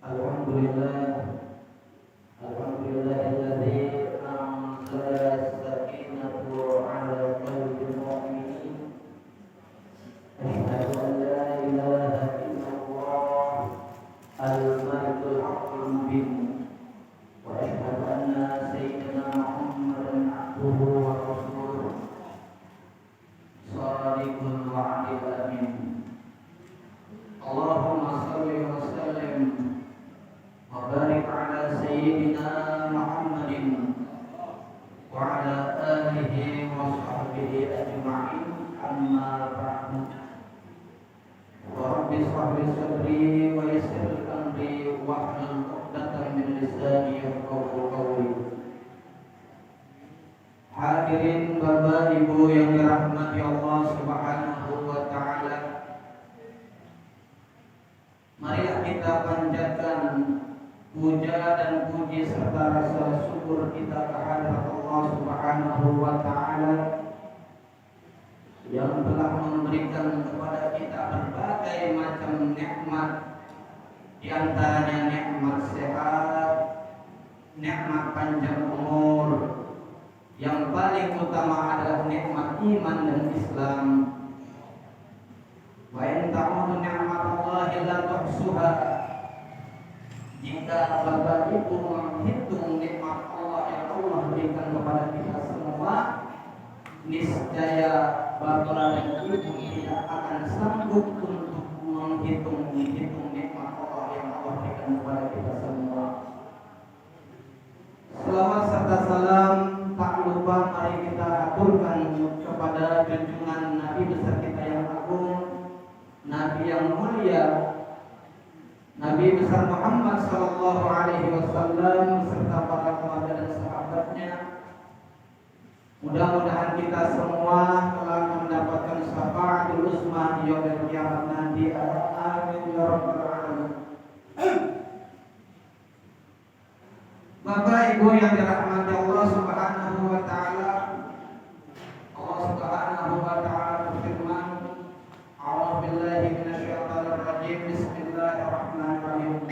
Alhamdulillah, alhamdulillahilladzi anzala as-sakinata 'ala qalbil mu'minin. Asyhadu an la ilaha illallah al-malikul haqqul mubin. Wa asyhadu anna sayyidina Muhammadan 'abduhu wa rasuluh. Shadiqul wa'dil amin. Allahumma shalli wa sallim wa barik ala sayyidina Muhammadin wa ala alihi wa sahbihi ajma'in, amma ba'du. Wa rabbi shrah li sadri wa yassir li amri wahlul 'uqdatam min lisani yafqahu qawli. Hadirin Bapak Ibu yang dirahmati Allah Subhanahu wa taala, marilah kita panjatkan puja dan puji serta rasa syukur kita kehadirat Allah Subhanahu wa taala yang telah memberikan kepada kita berbagai macam nikmat, di antaranya nikmat sehat, nikmat panjang umur, yang paling utama adalah nikmat iman dan Islam. Wa in ta'udu ni'matallahi la tuhsuha. Jika Bapak Ibu menghitung nikmat Allah yang Allah berikan kepada kita semua, niscaya Bapak dan Ibu tidak akan sanggup untuk menghitung nikmat Allah yang Allah berikan kepada kita semua. Selawat serta salam tak lupa mari kita aturkan kepada junjungan Nabi besar kita yang agung, Nabi yang mulia, Nabi besar Muhammad sallallahu alaihi wasallam serta para keluarga dan sahabatnya. Mudah-mudahan kita semua telah mendapatkan syafaatul uzma di yaumil kiamat nanti. Amin ya rabbal alamin. Bapak Ibu yang dirahmati Allah Subhanahu wa taala, Allah Subhanahu wa taala berfirman, A'udzu billahi minasyaitonir rajim. Bismillahirrahmanirrahim.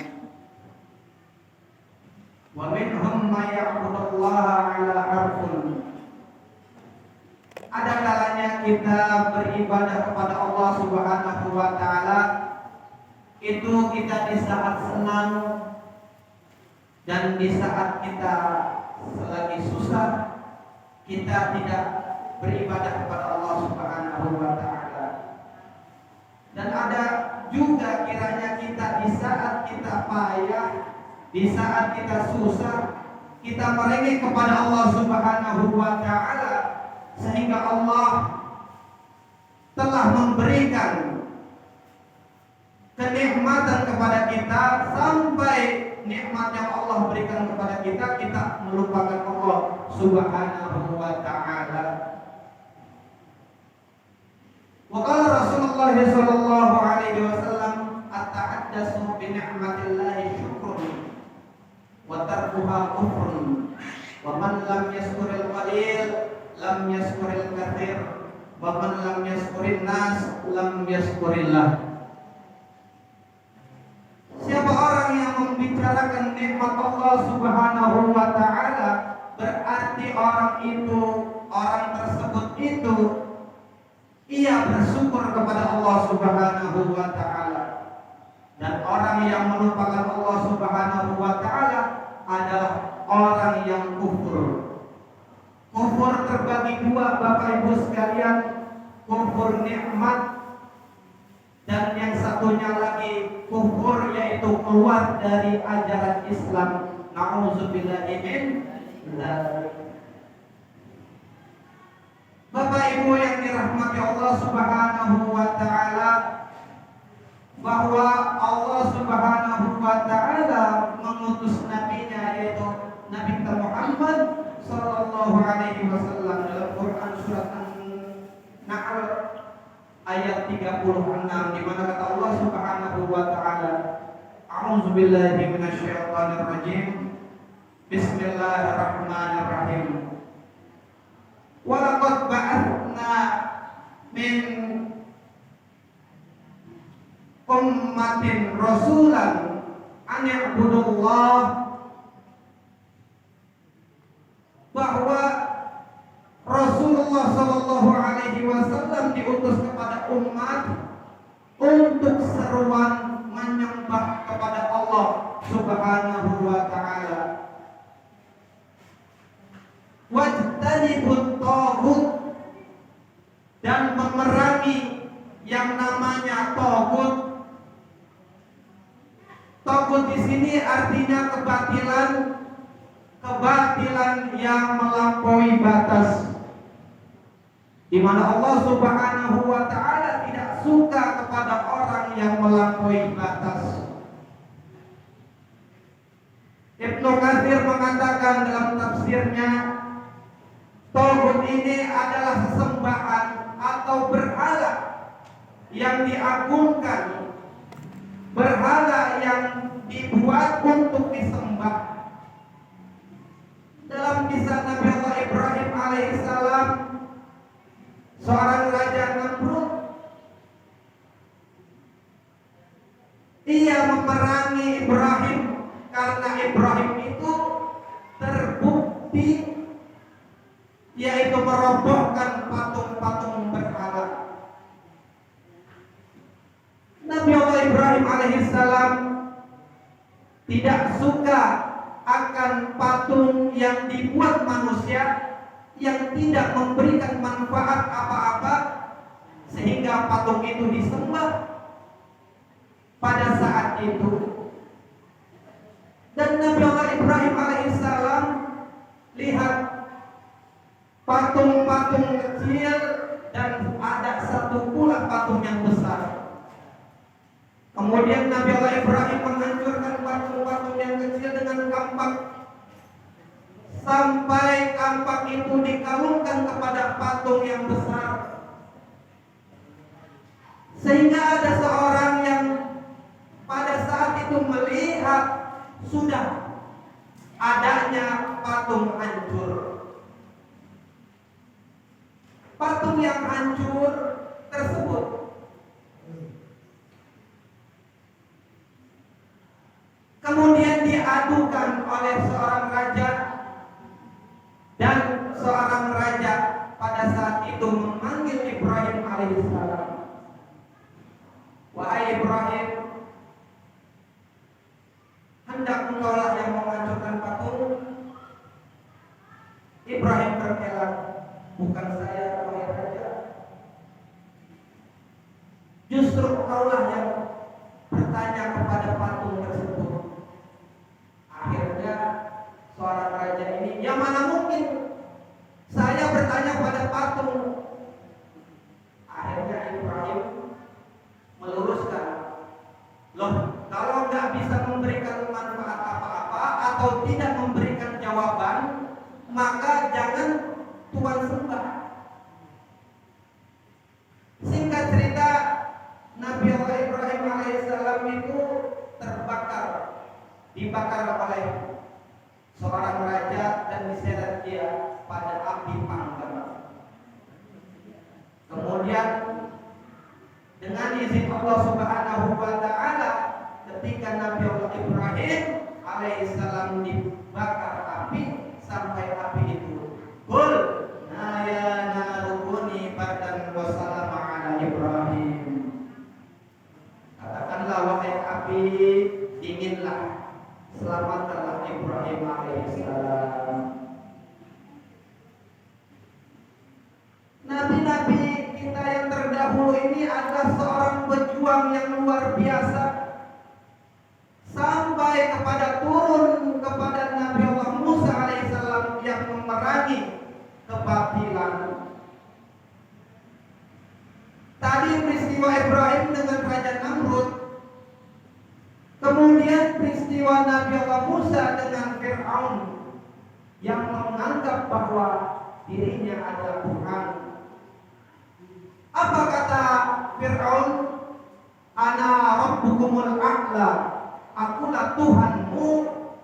Wa minhum may ya'budullaha 'ala harfun. Ada kalanya kita beribadah kepada Allah Subhanahu wa taala, itu kita di saat senang dan di saat kita selagi susah, kita tidak beribadah kepada Allah Subhanahu wa taala. Dan ada juga kiranya kita di saat kita payah, di saat kita susah, kita merengek kepada Allah Subhanahu wa taala, sehingga Allah telah memberikan kenikmatan kepada kita, sampai nikmat yang Allah berikan kepada kita, kita melupakan Allah Subhanahu wa taala. Wa qala Rasulullah sallallahu alaihi wasallam, at-ta'addasu bi ni'matillahi syukrun wa tarkuha kufrun, wa man lam yashkuril qalil lam yashkuril katsir, wa man lam yashkurin nas lam yashkurillah. Siapa orang yang membicarakan nikmat Allah Subhanahu wa taala, berarti orang tersebut itu ia bersyukur kepada Allah Subhanahu wa taala. Dan orang yang melupakan Allah Subhanahu wa taala adalah orang yang kufur. Kufur terbagi dua, Bapak Ibu sekalian, kufur nikmat dan yang satunya lagi kufur, yaitu keluar dari ajaran Islam. Na'udzubillahi min dzalik. Bapak Ibu yang dirahmati Allah Subhanahu wa taala, bahwa Allah Subhanahu wa taala mengutus nabinya, yaitu Nabi Muhammad sallallahu alaihi wasallam, dalam Quran surat An-Nahl ayat 36, di mana kata Allah Subhanahu wa taala, A'udzu billahi minasyaitonir rajim. Bismillahirrahmanirrahim. Wa laqad ba'atsna min ummatin rasulan i'budullah, bahwa Rasulullah Shallallahu Alaihi Wasallam diutus kepada umat untuk seruan menyembah kepada Allah Subhanahu wa Ta'ala. Wajtanibut taghut, dan memerangi yang namanya taghut. Taghut di sini artinya kebatilan, kebatilan yang melampaui batas, di mana Allah Subhanahu wa Ta'ala tidak suka kepada orang yang melampaui batas. Ibnu Katsir mengatakan dalam tafsirnya, taghut ini adalah sesembahan atau berhala yang diagungkan, berhala yang dibuat untuk disembah. Dalam kisah Nabi Allah Ibrahim alaihissalam, seorang raja Namrud, ia memerangi Ibrahim karena Ibrahim itu terbukti yaitu merobohkan patung-patung berhala. Nabi Allah Ibrahim alaihissalam tidak suka akan patung yang dibuat manusia yang tidak memberikan manfaat apa-apa, sehingga patung itu disembah pada saat itu. Dan Nabi Allah Ibrahim alaihissalam lihat patung-patung kecil dan ada satu pula patung yang besar. Kemudian Nabi Allah Ibrahim menghancurkan patung-patung yang kecil dengan kampak, sampai kampak itu dikalungkan kepada patung yang besar, sehingga ada seorang yang pada saat itu melihat sudah adanya patung hancur. Patung yang hancur tersebut kemudian diadukan oleh seorang raja, dan seorang raja pada saat itu memanggil Ibrahim alaihissalam. Wahai Ibrahim, hendak engkaulah yang menghancurkan patung? Ibrahim berkelak, bukan saya wahai raja. Justru engkaulah yang bertanya kepada patung tersebut. Akhirnya seorang raja ini, yang mana mungkin saya bertanya pada patung. Akhirnya Ibrahim meluruskan, loh, kalau nggak bisa memberikan manfaat apa-apa atau tidak memberikan jawaban, maka jangan Tuhan sembah. Singkat cerita, Nabi Allah Ibrahim alaihissalam itu dibakar oleh seorang raja dan diseret dia pada api panggang. Kemudian dengan izin Allah Subhanahu wa Ta'ala, ketika Nabi Allah Ibrahim alaihissalam dibakar api sampai api itu qul ya narukuni bardan wa salama ala Ibrahim, katakanlah wahai api, dinginlah, selamatkanlah Ibrahim alaihissalam. Nabi-nabi kita yang terdahulu ini adalah seorang pejuang yang luar biasa, sampai kepada turun kepada Nabi Allah Musa alaihissalam yang memerangi kebatilan. Tadi peristiwa Ibrahim dengan Raja Namrud, kemudian peristiwa Nabi Allah Musa dengan Fir'aun yang menganggap bahwa dirinya adalah Tuhan. Apa kata Fir'aun? Ana rabbukumul a'la, akulah Tuhanmu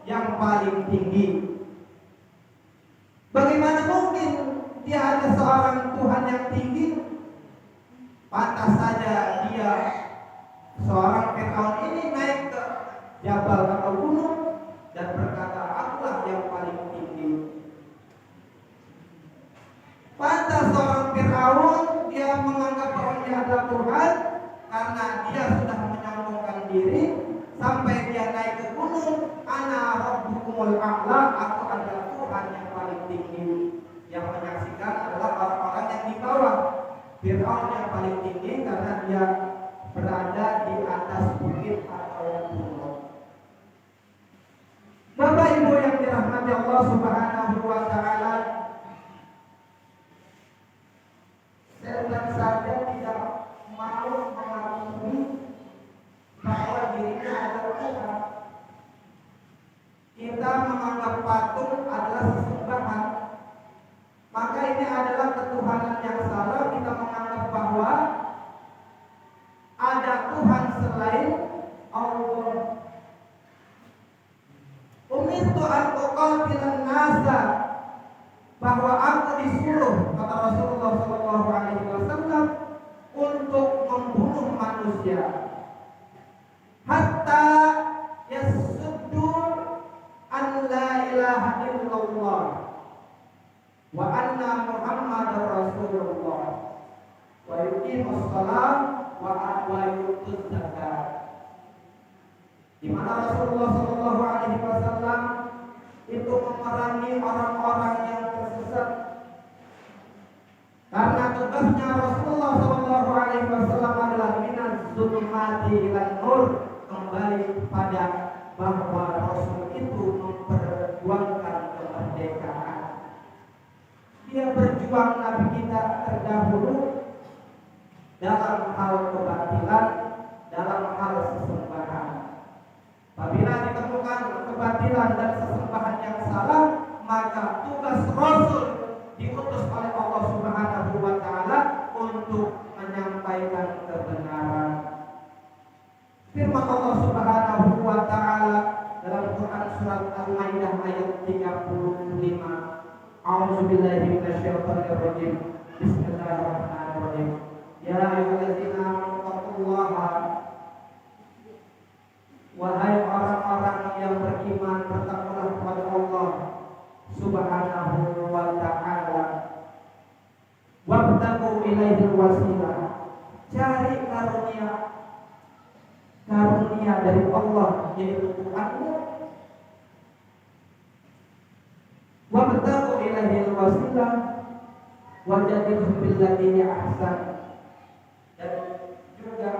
yang paling tinggi. Bagaimana mungkin dia ada seorang Tuhan yang tinggi? Pantas saja dia, seorang Fir'aun ini, naik ke jabal atau gunung dan berkata, akulah yang paling tinggi. Pada seorang Fir'aun, dia menganggap bahwa dia adalah Tuhan karena dia sudah menyombongkan diri sampai dia naik ke gunung. Ana rabbukumul a'la, aku adalah Tuhan yang paling tinggi. Yang menyaksikan adalah orang-orang yang di bawah. Fir'aun yang paling tinggi karena dia berada di atas bukit atau gunung. Bapak Ibu yang dirahmati Allah Subhanahu wa taala, setan saja tidak mau mengakui bahwa dirinya adalah Tuhan. Kita menganggap patung adalah sesembahan, maka ini adalah ketuhanan yang salah. Kita menganggap bahwa ada Tuhan selain Allah. Umirtu an uqatilan nasa, bahwa aku disuruh, kata Rasulullah SAW, untuk membunuh manusia hatta yasuddu an la ilaha illallah wa anna Muhammadar Rasulullah wa yuqimus shalah wa yutuz zakat. Di mana Rasulullah SAW itu memerangi orang-orang yang tersesat. Karena tugasnya Rasulullah SAW adalah minas zulumati ilan nur, kembali pada bahwa Rasul itu memperjuangkan kemerdekaan. Dia berjuang Nabi kita terdahulu dalam hal kebatilan, dalam hal sesembahan. Apabila ditemukan kebatilan dan sesembahan yang salah, maka tugas Rasul diutus oleh Allah Subhanahu wa taala untuk menyampaikan kebenaran. Firman Allah Subhanahu wa taala dalam Quran surat Al-Maidah ayat 35. A'udzubillahi minasyaitonir rajim. Bismillahirrahmanirrahim. Ya ayyuhallazina amanu taqullaha, wahai orang-orang yang beriman, bertakwalah kepada Allah Subhanahu wa ta'ala. Wabtagu ilaihil wasilah, cari karunia dari Allah, yaitu Tuhanmu. Wabtagu ilaihil wasilah wajadilhum billati ahsan, dan juga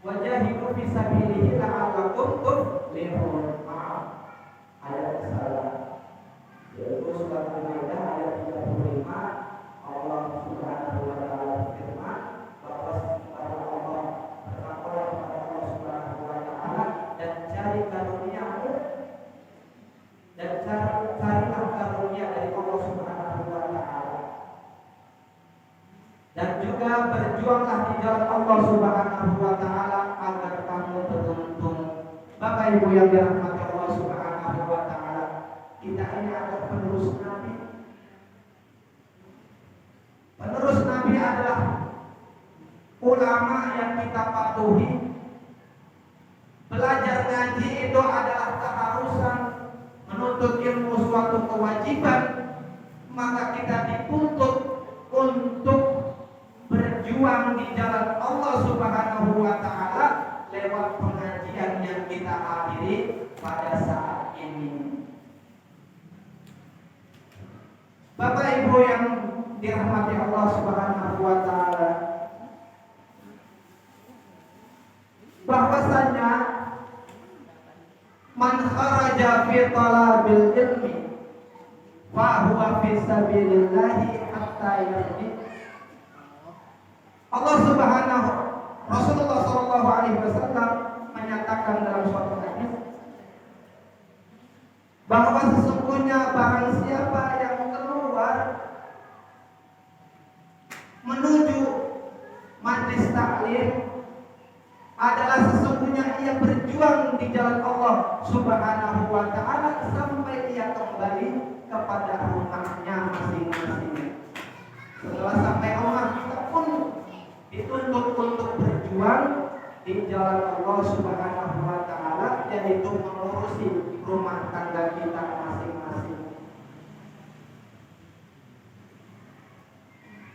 wajahidu fisabilihi la'allakum tuflihun. Maaf, ayat salah, yaitu surat Al-Maidah ayat 35. Allah Subhanahu wa taala berfirman bahwa Allah bertakwalah kepada Allah Subhanahu wa taala dan cari karunia-Mu, dan carilah karunia dari Allah Subhanahu wa taala, dan juga berjuanglah di jalan Allah Subhanahu wa taala agar kamu beruntung. Bapak Ibu yang dirahmati Allah Subhanahu wa taala, kita ini adalah penerus Nabi. Penerus Nabi adalah ulama yang kita patuhi. Belajar ngaji itu adalah keharusan, menuntut ilmu suatu kewajiban, maka kita dituntut untuk berjuang di jalan Allah Subhanahu wa taala lewat pengajian yang kita hadiri pada saat ini. Bapak Ibu yang dirahmati Allah Subhanahu wa taala, bahwasanya man kharaja fi talabil ilmi fa huwa fi sabilillahi hatta yarji. Allah Subhanahu, Rasulullah SAW menyatakan dalam suatu hadis bahwa sesungguhnya barang siapa yang keluar menuju majlis taklim adalah sesungguhnya ia berjuang di jalan Allah Subhanahu wa taala sampai ia kembali kepada rumahnya masing-masing. Setelah sampai rumah, kita pun dituntut untuk berjuang di jalan Allah Subhanahu wa taala, yaitu mengurusi rumah tangga kita masing-masing.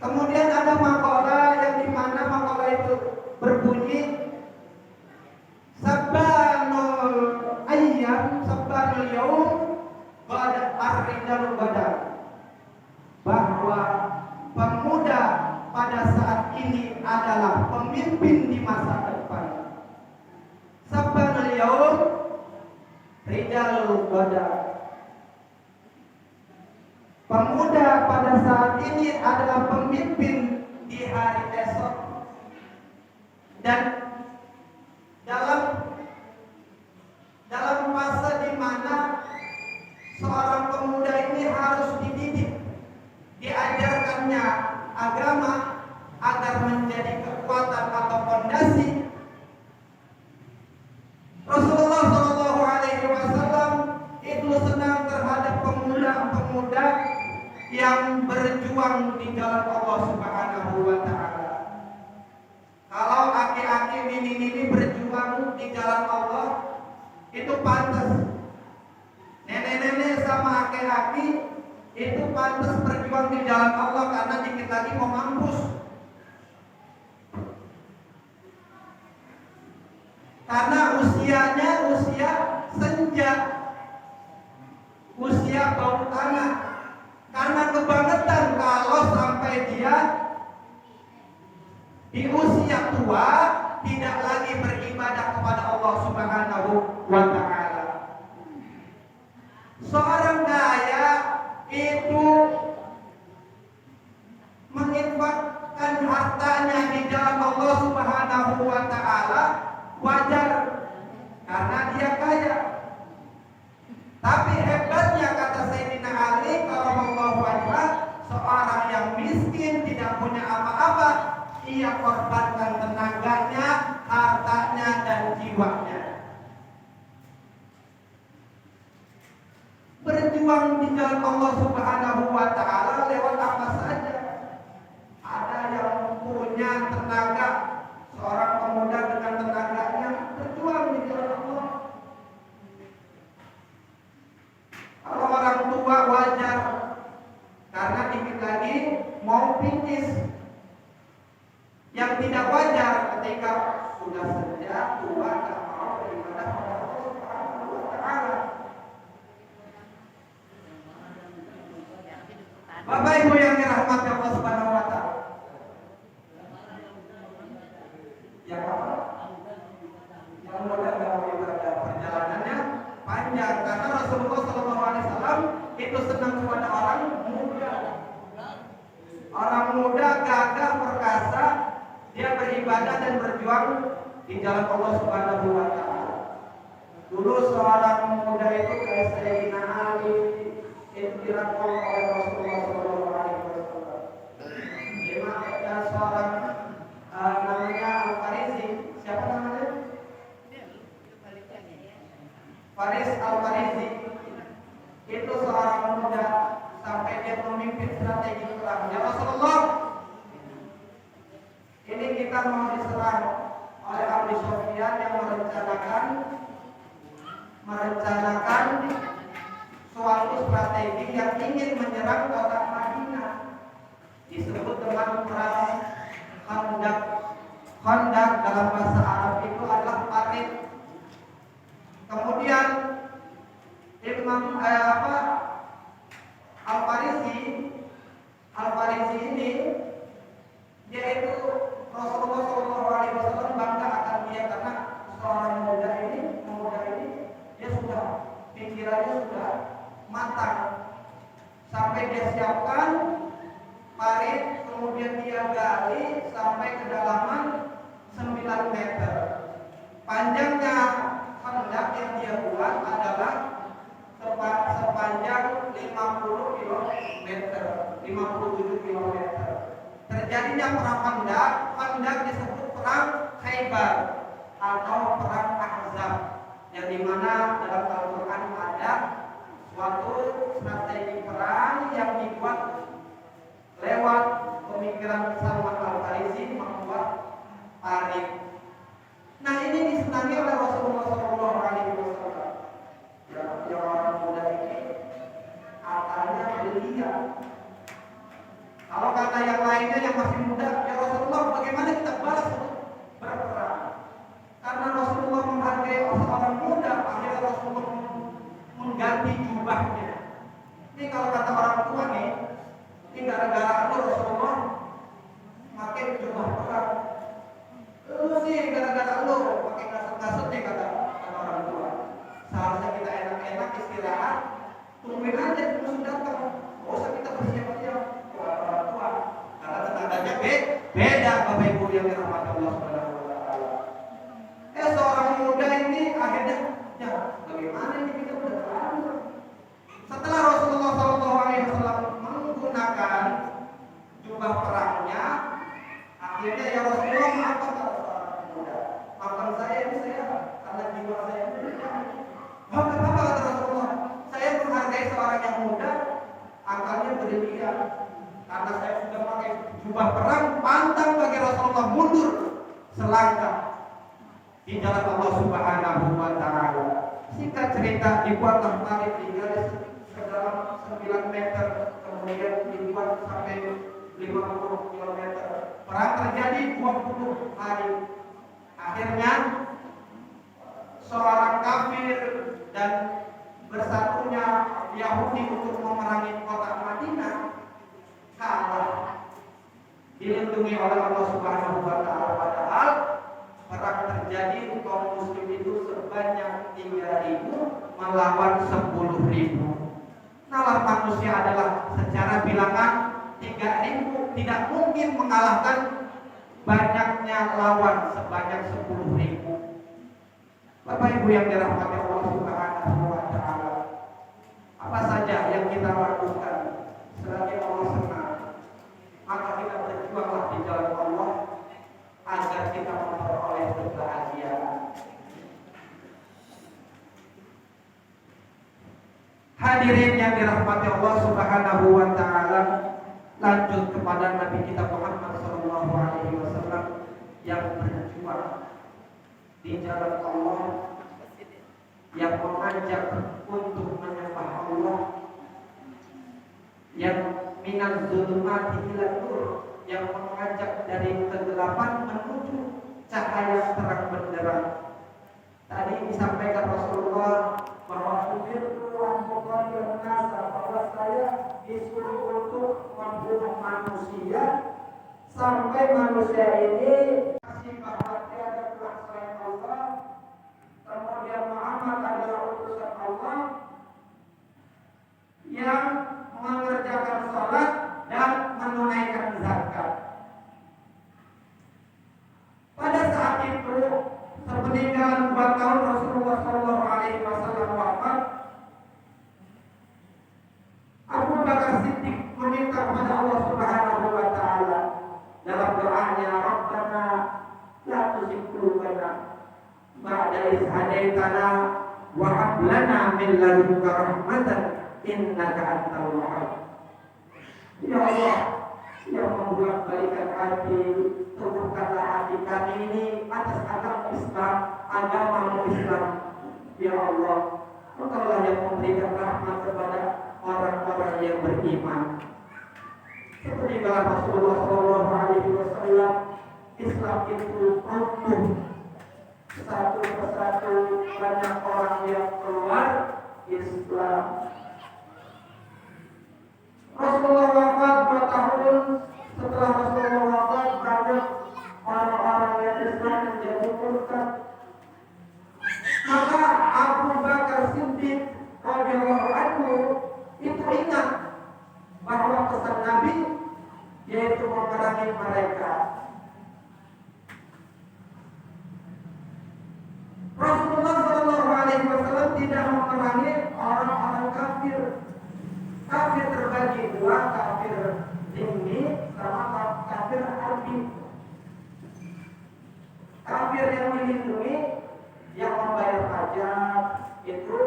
Kemudian ada maqalah yang dimana maqalah itu berbunyi sabanul ayyam sabanul yaum ba'da ar-rijalu bada, bahwa pemuda pada saat ini adalah pemimpin di masa depan. Sabanul yaum rijalu bada, pemuda pada saat ini adalah pemimpin di hari esok. Dan dalam fase di mana seorang pemuda ini harus dididik, diajarkannya agama agar menjadi kekuatan atau fondasi. Rasulullah Shallallahu Alaihi Wasallam itu senang terhadap pemuda-pemuda yang berjuang di jalan Allah Subhanahu wa taala. Kalau aki-aki nini-nini berjuang di jalan Allah itu pantas. Nenek-nenek sama aki-aki itu pantas berjuang di jalan Allah karena dikit lagi mau mampus. Karena usianya usia senja, usia bau tanah. Karena kebangetan kalau sampai dia di usia tua tidak lagi beribadah kepada Allah Subhanahu wa taala. Seorang daya itu menginfakkan hartanya di jalan Allah Subhanahu wa taala wajar karena dia kaya. Tapi hebatnya kata Sayyidina Ali radhiyallahu anhu, seorang yang miskin tidak punya apa-apa, ia korbankan tenaganya, hartanya dan jiwanya. Berjuang di jalan Allah Subhanahu wa taala lewat apa saja. Ada yang punya tenaga, seorang pemuda dengan tenaganya berjuang di jalan Allah. Kalau orang tua wajar karena dikit lagi mau finish. Yang tidak wajar ketika sudah senja tua tak mau beribadah kepada Allah Subhanahu wa taala. Bapak Ibu yang dirahmati Allah Subhanahu wa taala. Yang apa? Yang mudah dalam ibadah perjalanannya panjang karena Rasulullah SAW itu senang kepada orang muda. Orang muda gagah perkasa, dia beribadah dan berjuang di jalan Allah Subhanahu wa taala. Dulu seorang muda itu kayak Sayyidina Ali dirangkul oleh Rasulullah Shallallahu Alaihi Wasallam. Ada seorang namanya Al-Farisi. Siapa namanya? Faris Al-Farisi. Itu seorang muda sampai dia memimpin strategi perang. Ya Rasulullah, ini kita mau diserang oleh Abu Sufyan yang merencanakan suatu strategi yang ingin menyerang kota Madinah. Disebut dengan perang Khandaq. Khandaq dalam bahasa Arab itu adalah parit. Kemudian Imam Al-Farisi ini yaitu Rasulullah SAW bangga akan dia karena seorang muda ini dia sudah pikirannya sudah matang sampai dia siapkan parit, kemudian dia gali sampai kedalaman 9 meter. Panjangnya Khandaq yang dia buat adalah sepanjang 50 km, 57 km. Terjadinya perang Khandaq disebut perang Khaybar atau perang Ahzab, yang dimana dalam Al-Quran ada suatu strategi perang yang dibuat lewat pemikiran Salman Al-Farisi membuat parit. belia. Kalau kata yang lainnya yang masih muda, ya Rasulullah, bagaimana kita balas untuk berperang? Karena Rasulullah menghargai seorang muda, akhirnya Rasulullah mengganti jubahnya. Ini kalau kata orang tua nih, ini gara-gara aku Rasulullah pakai jubah perang. Lu sih gara-gara lu pakai kasut-kasut nih kata orang tua. Seharusnya kita enak-enak istirahat, tungguin aja terus datang. Gak usah kita bersiap-siap. Orang tua, karena tenaganya beda Bapak Ibu yang dirahmati Allah Subhanahu wa taala. Seorang muda ini akhirnya ya bagaimana ini kita udah terlanjur. Setelah Rasulullah SAW menggunakan jubah perangnya, akhirnya ya Rasulullah maafkan seorang muda, maafkan saya ini saya karena jiwa saya muda. Oh kenapa kata Rasulullah? Saya menghargai seorang yang muda, akalnya berlebihan. Karena saya sudah pakai jubah perang, pantang bagi Rasulullah mundur selangkah di jalan Allah Subhanahu wa taala. Singkat cerita, dibuatlah tarik di garis sedalam 9 meter, kemudian dibuat sampai 50 km. Perang terjadi 20 hari. Akhirnya seorang kafir dan bersatunya Yahudi untuk memerangi kota Madinah kalah, dilindungi oleh Allah Subhanahu wa taala. Padahal perang terjadi, kaum muslim itu sebanyak 3.000 melawan 10.000. Nalar manusia adalah secara bilangan 3.000 tidak mungkin mengalahkan banyaknya lawan sebanyak 10.000. Bapak Ibu yang dirahmati Allah Subhanahu wa taala, apa saja yang kita lakukan selagi Allah senang, maka kita berjuanglah di jalan Allah agar kita memperoleh kebahagiaan. Hadirin yang dirahmati Allah Subhanahu wa taala, lanjut kepada Nabi kita Muhammad sallallahu alaihi wasallam yang berjuang di jalan Allah, yang mengajak untuk menyembah Allah, yang minal zulumati ila nur, yang mengajak dari kegelapan menuju cahaya terang benderang. Tadi disampaikan Rasulullah bahwa bahwa saya disuruh untuk membunuh manusia sampai manusia ini masih bahwa tiada Tuhan selain Allah, kemudian Muhammad adalah utusan Allah yang mengerjakan sholat dan menunaikan zakat. Pada saat itu, sepeninggalan 2 tahun Rasulullah SAW wafat, Abu Bakar Siddiq meminta kepada Allah Subhanahu wa taala dalam doanya, Rabbana la tuzigh qulubana ba'da idh hadaitana wa hab lana min ladunka rahmatan innaka antal wahhab. Ya Allah, yang membolak-balikan hati, tumbuhkanlah hati kami ini atas agama Islam, agama Islam. Ya Allah, Engkaulah yang memberikan rahmat kepada orang-orang yang beriman. Seperti kata Rasulullah SAW, Islam itu utuh, satu persatu banyak orang yang keluar Islam. Rasulullah wafat 2 tahun setelah Rasulullah wafat, banyak orang-orang yang Islam menjadi murtad. Maka Abu Bakar Siddiq radhiyallahu anhu itu ingat bahwa pesan Nabi yaitu memerangi mereka. Rasulullah SAW tidak memerangi orang-orang kafir. Kafir terbagi 2, kafir zimmi sama kafir harbi. Kafir yang melindungi, yang membayar pajak itu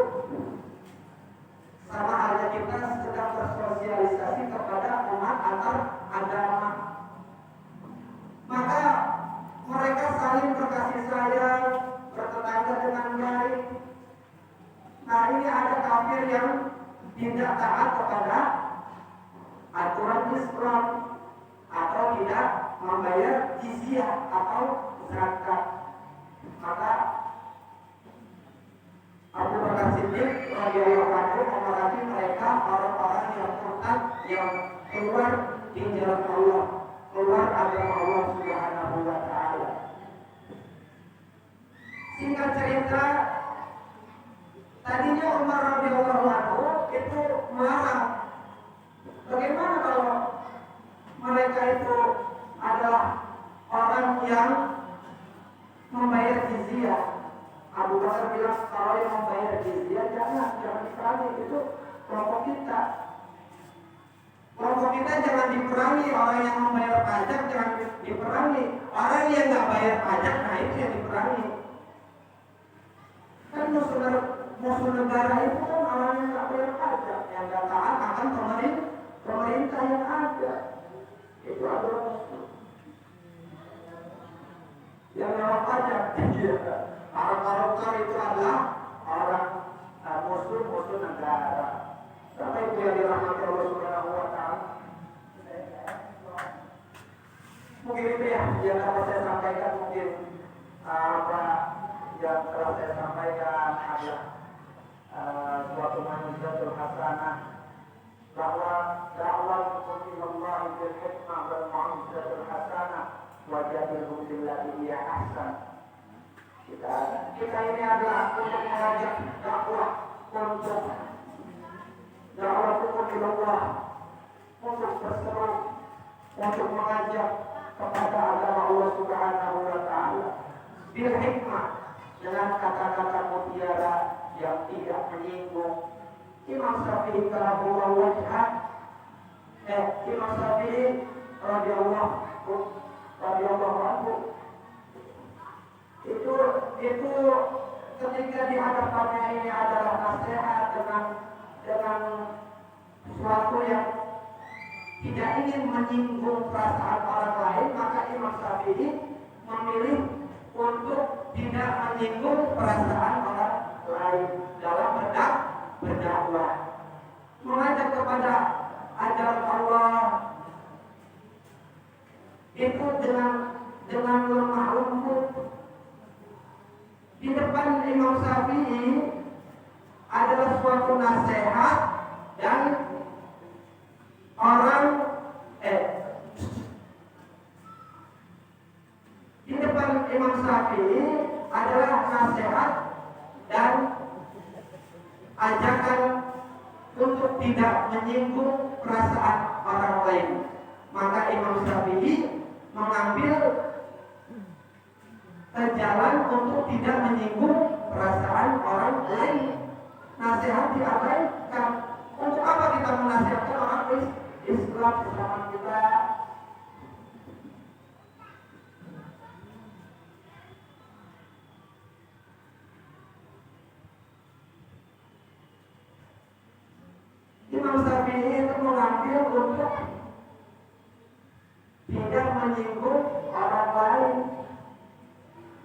sama halnya kita sedang bersosialisasi kepada umat antar agama. Maka mereka saling berkasih sayang, bertetangga dengan baik. Nah, ini ada kafir yang tidak taat kepada aturan Islam atau tidak membayar jizyah atau zakat. Maka Abu Bakar Siddiq radhiyallahu anhu memerangi mereka orang-orang yang murtad yang keluar di jalan Allah, keluar agama Allah Subhanahu wa taala. Singkat cerita, tadinya Umar radhiyallahu anhu itu marah. Bagaimana kalau mereka itu adalah orang yang membayar jizyah? Abu Bakar bilang kalau yang membayar jizyah jangan diperangi, itu kelompok kita. Kelompok kita jangan diperangi, orang yang membayar pajak jangan diperangi. Orang yang nggak bayar pajak, nah itu yang diperangi. Kan musuh negara itu kan orang yang nggak bayar pajak, yang nggak taat akan pemerintah yang ada. Itu adalah musuh. Yang nggak pajak, para koruptor itu adalah orang musuh negara. Sampai itu yang dirahmati Allah Subhanahu wa taala. Mungkin itu ya yang dapat saya sampaikan, mungkin apa yang telah saya sampaikan adalah suatu manfaat hasanah bahwa dakwah Allah bil hikmah wal mau'izatul hasanah wa jadilhum billati hiya ahsan. Kita ini adalah untuk mengajak dakwah, untuk dakwah Allah, untuk berseru, untuk mengajak kepada agama Allah Subhanahu wa taala bil hikmah, dengan kata-kata mutiara yang tidak menyinggung. Imam Syafi'i kalamullah wajhah, Imam Syafi'i radhiyallahu anhu itu ketika di hadapannya ini adalah nasihat dengan sesuatu yang tidak ingin menyinggung perasaan orang lain, maka Imam Syafi'i memilih untuk tidak menyinggung perasaan orang lain dalam berdakwah, mengajak kepada ajaran Allah itu dengan lemah lembut. Di depan Imam Syafi'i adalah suatu nasihat dan di depan Imam Syafi'i adalah nasihat dan ajakan untuk tidak menyinggung perasaan orang lain. Maka Imam Syafi'i mengambil jalan untuk tidak menyinggung perasaan orang lain. Nasihat diabaikan. Untuk apa kita menasihatkan orang Islam di zaman kita? Imam Syafi'i itu mengambil untuk tidak menyinggung orang lain.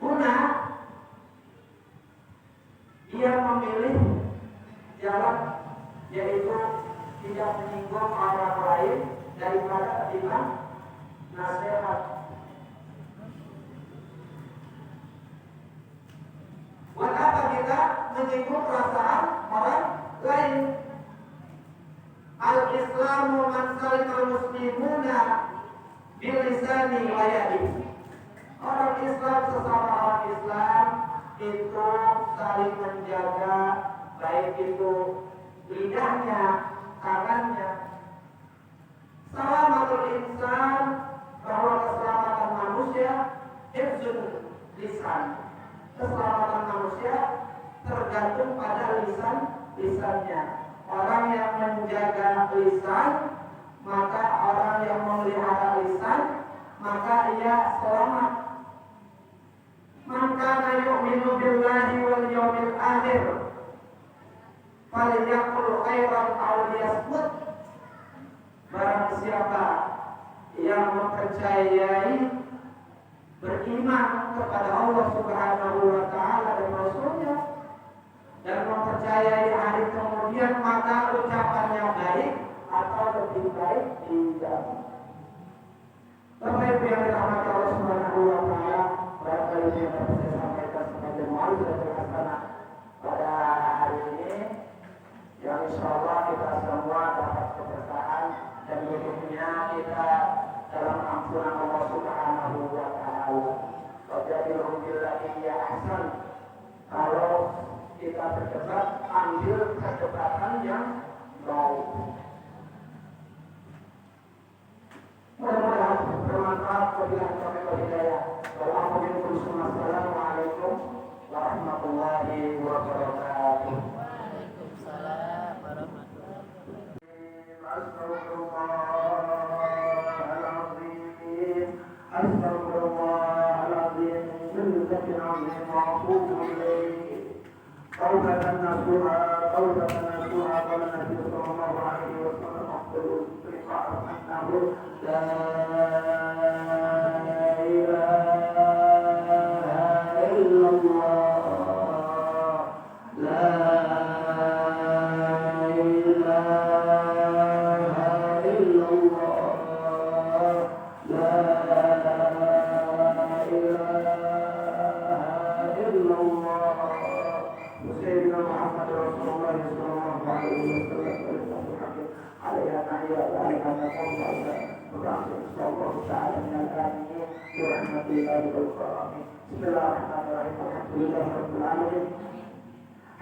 Guna dia memilih jalan yaitu tidak menyinggung orang lain daripada tidak nasihat. Buat apa kita menyinggung perasaan orang lain? Al-Islamu man salimul muslimuna bil lisani wa yadi. Orang Islam, sesama orang Islam itu saling menjaga, baik itu lidahnya, tangannya. Selamatul insan, bahwa keselamatan manusia hifzun lisan. Keselamatan manusia tergantung pada lisannya. Orang yang menjaga lisan, maka orang yang memelihara lisan, maka ia selamat. Man kana yu'minu billahi wal yawmil akhir falyaqul khairan aw liyasmut. Barang siapa yang mempercayai, beriman kepada Allah Subhanahu wa taala dan Rasulnya, dan mempercayai hari kemudian, maka ucapannya baik atau lebih baik dijamin. Bapak Ibu yang dirahmati Allah Subhanahu wa taala, barangkali yang dapat saya sampaikan sebagai mau'izah hasanah pada hari ini, yang insyaallah kita semua dapat keberkahan dan berikutnya kita dalam ampunan Allah Subhanahu wa taala. Wajadilhum billati hiya ahsan. Kalau kita berdebat, ambil perdebatan yang baik. Mudah-mudahan bermanfaat wabillahi taufiq wal hidayah. Wassalamualaikum warahmatullahi wabarakatuh. Waalaikumsalam warahmatullahi wabarakatuh. Astaghfirullahaladzim. Bilzatin azim wa'atubu ilaih. Taubatan nasuha, taubatan nasuha. Qala Nabi sallallahu alaihi wasallam afdalu istighfar annahu la ilaha illallah. La ilaha illallah. La ilaha illallah. Sayyidina Muhammad Rasulullah sallallahu alaihi wasallam عليها نحيا وعليها نقوم برحمة الله تعالى من الآمنين برحمة الله والكرامين. بسم الله الرحمن الرحيم. الحمد لله رب العالمين.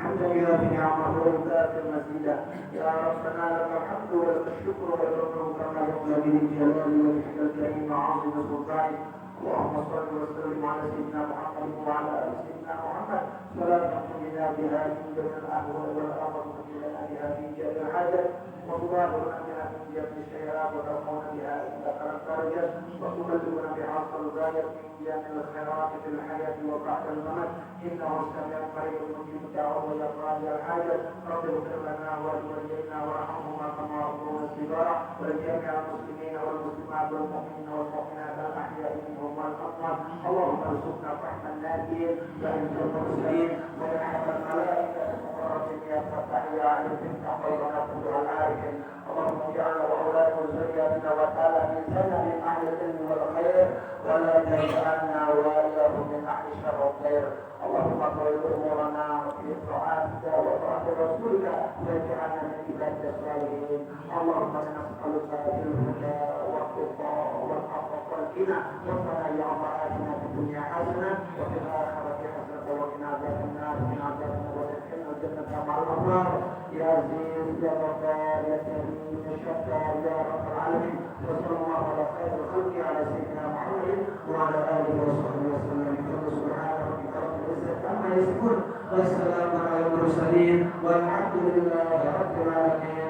حمدا يوافي نعمه ويكافئ مزيدا. يا ربنا لك الحمد ولك الشكر والرضا كما ينبغي للجلال وجهك الكريم وعظيم سلطانك. اللهم صل وسلم على سيدنا محمد وعلى ال سيدنا محمد صلاة تنجينا بها من جميع الاهوال والامر وتجعلنا بها في جميع الحاجات وتباركنا بها من جميع الشيئات وترفعنا بها عندك الدرجات وتبلغنا بها الغاية من جميع الخيرات في الحياة وبعد الممات انه سميع قريب مجيب الدعوة يا قاضي الحاجات. رب اغفر لنا ولوالدينا وارحمهما كما ربونا صغارا ولجميع المسلمين والمسلمات والمؤمنين والمؤمنات الاحياء منهم والأموات. اللهم ارزقنا فهم الناجين وعند المرسلين ورحمة الملائكة المقربين يا فتاح يا عليم تقبلنا كل العارفين. اللهم اجعلنا واولادنا وذرياتنا وتعالى من سنة من اهل العلم والخير ولا تجعلنا واياهم من اهل الشر والخير. اللهم طول امورنا في طاعتك وطاعة رسولك واجعلنا من عبادك الصالحين. اللهم انا نسألك الهدى والتقى والعفو والغنى ربنا يا الله آتنا في الدنيا حسنة وفي الآخرة حسنة وقنا عذاب النار وقنا عذاب النار وادخلنا الجنة مع الأبرار يا عزيز يا غفار يا كريم يا شكار يا رب العالمين. وصلى الله على خير الخلق على سيدنا محمد وعلى آله وصحبه وسلم. سبحان ربك رب العزة عما يصفون والسلام على المرسلين والحمد لله رب العالمين.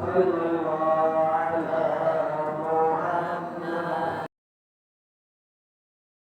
صلى الله